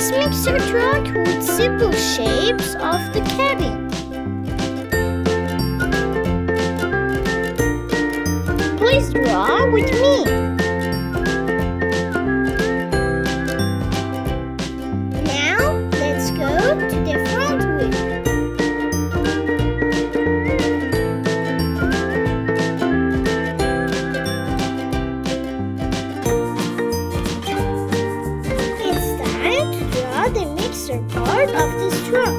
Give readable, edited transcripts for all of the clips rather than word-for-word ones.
this mixer truck with simple shapes of the cabin. Please draw with me. Now let's go to the front wheel. The mixer part of this truck.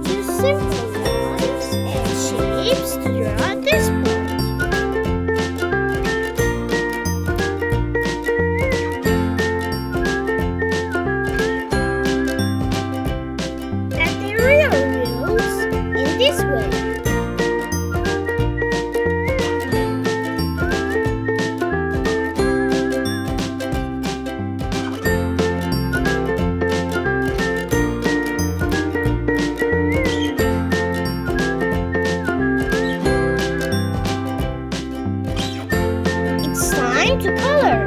Use simple lines and shapes to draw this part. Add the rear wheels in this way. It's time to color.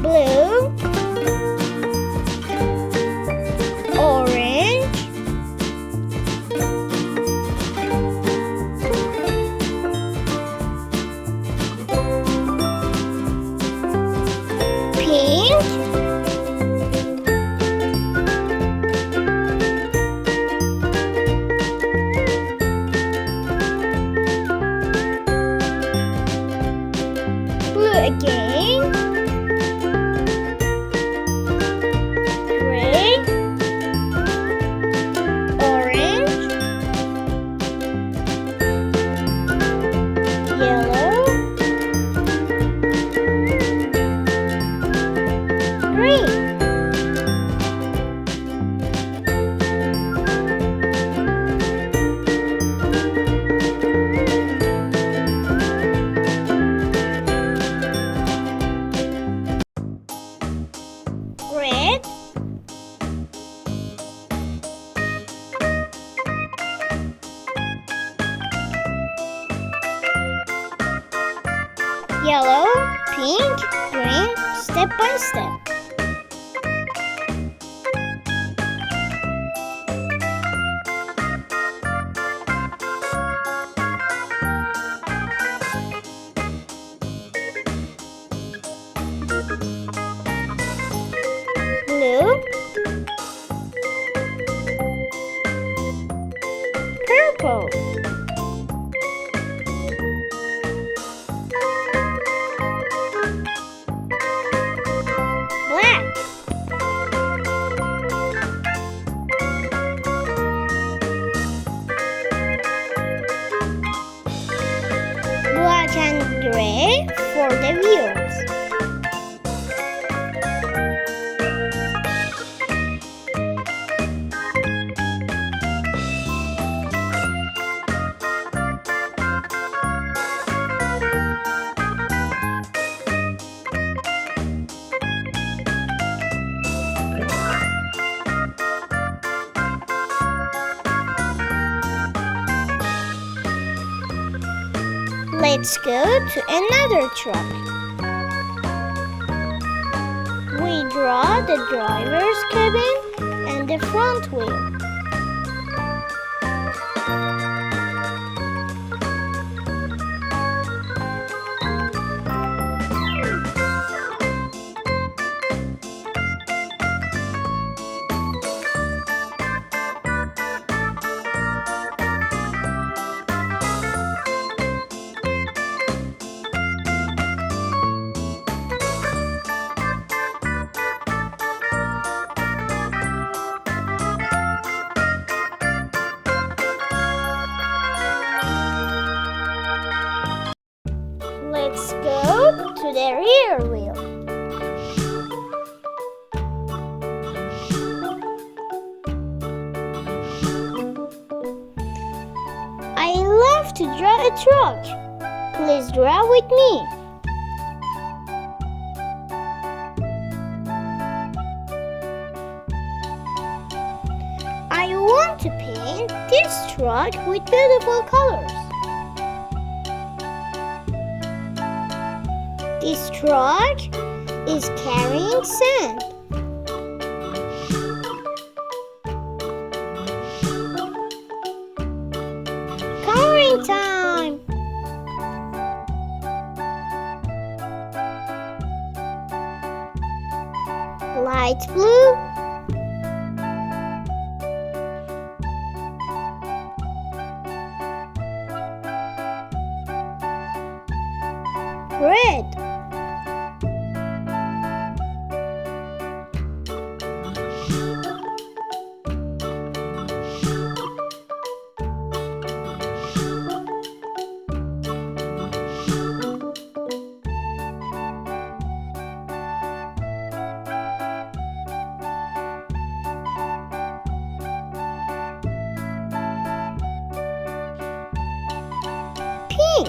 Blue, orange, pink, blue again, gray, orange, yellow, green. Red, yellow, pink, green, step by step. Blue, purple, black, black and gray for the wheels. Let's go to another truck. We draw the driver's cabin and the front wheel. Let's go to the rear wheel. I love to draw a truck. Please draw with me. I want to paint this truck with beautiful colors. This truck is carrying sand. Coloring time! Light blue, red, pink,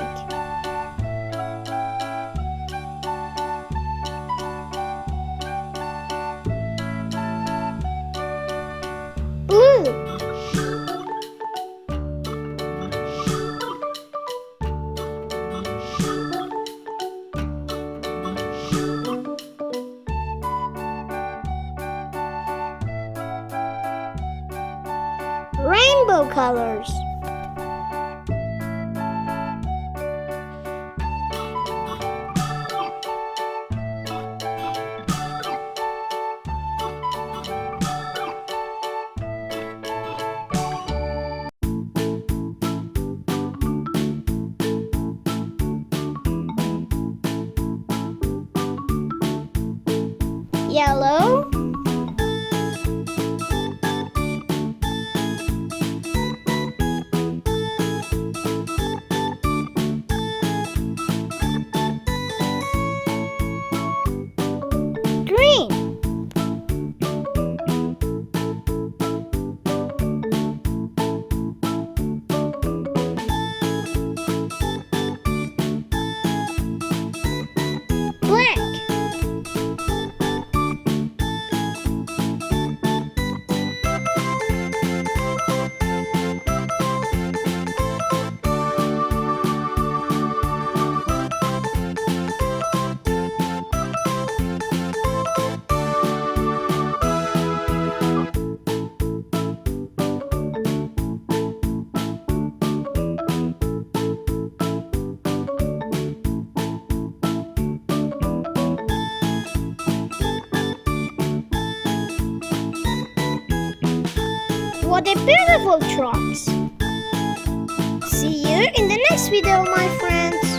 blue, rainbow colors. Yellow, green, black, What a beautiful trucks! See you in the next video, my friends.